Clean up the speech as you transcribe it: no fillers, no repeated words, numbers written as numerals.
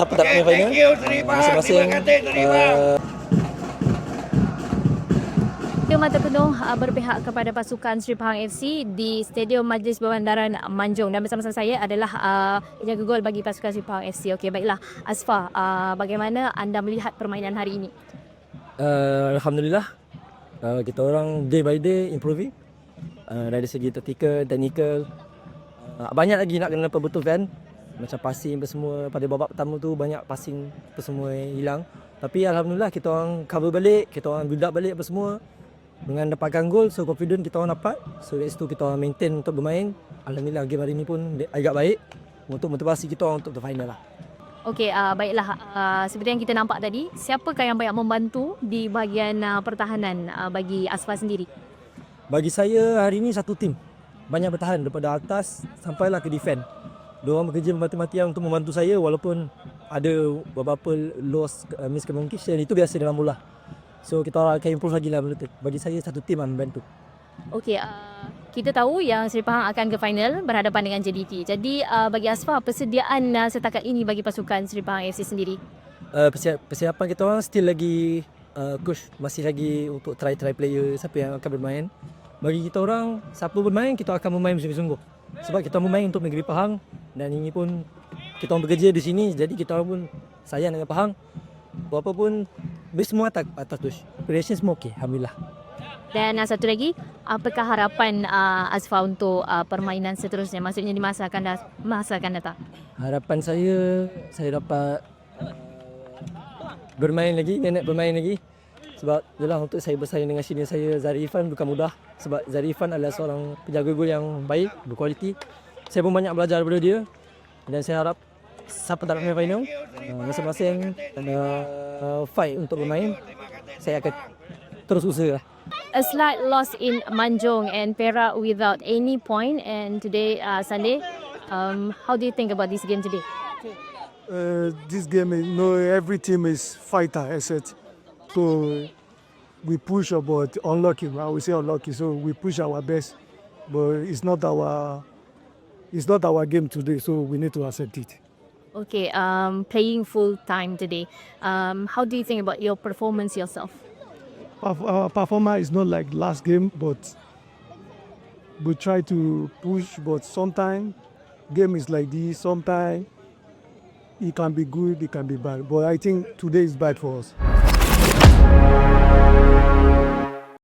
Apa tak main final? Masing-masing Mata penuh berpihak kepada pasukan Seri Pahang FC di Stadium Majlis Perbandaran Manjung, dan bersama-sama saya adalah penjaga gol bagi pasukan Seri Pahang FC. Okey, baiklah Asfar, bagaimana anda melihat permainan hari ini? Alhamdulillah, kita orang day by day improving, dari segi taktikal, technical. Banyak lagi nak kena perbetulkan, macam passing apa semua. Pada babak pertama tu banyak passing apa semua hilang, tapi Alhamdulillah kita orang cover balik, kita orang build up balik apa semua. Dengan dapatkan gol, so confident kita orang dapat. So dari situ kita orang maintain untuk bermain. Alhamdulillah game hari ni pun agak baik untuk motivasi kita orang untuk the final lah. Okey, baiklah, seperti yang kita nampak tadi, siapakah yang banyak membantu di bahagian pertahanan bagi Asfar sendiri? Bagi saya hari ni satu tim banyak bertahan daripada atas sampailah ke defend. Diorang bekerja mati-matian untuk membantu saya, walaupun ada beberapa loss miscommunication, itu biasa dalam bola. So kita orang akan improve lagi lah benda tu. Bagi saya satu tim yang membantu. Okey, kita tahu yang Seri Pahang akan ke final berhadapan dengan JDT. Jadi bagi Asfar, persediaan setakat ini bagi pasukan Seri Pahang FC sendiri? Persiapan kita orang still lagi coach masih lagi untuk try player siapa yang akan bermain. Bagi kita orang, siapa bermain kita akan bermain sungguh-sungguh. Sebab kita bermain untuk negeri Pahang, dan ini pun kita orang bekerja di sini, jadi kita orang pun sayang dengan Pahang. Apa pun semua atas tu. Preparation semua okey, alhamdulillah. Dan satu lagi, apakah harapan Asfar untuk permainan seterusnya, maksudnya di masa akan datang? Harapan saya dapat bermain lagi, minat bermain lagi. Sebab yalah, untuk saya bersaing dengan senior saya Zahri Irfan bukan mudah. Sebab Zahri Irfan adalah seorang penjaga gol yang baik, berkualiti. Saya pun banyak belajar daripada dia. Dan saya harap siapa tak nak main final, masing-masing fight untuk bermain. Saya akan terus usaha lah. A slight loss in Manjung and Perak without any point, and today Sunday. How do you think about this game today? This game, every team is fighter asset. So we push, but unlucky. I would say unlucky. So we push our best, but it's not our game today. So we need to accept it. Okay, playing full time today. How do you think about your performance yourself? Our performance is not like last game, but we try to push. But sometimes game is like this. Sometimes it can be good, it can be bad. But I think today is bad for us.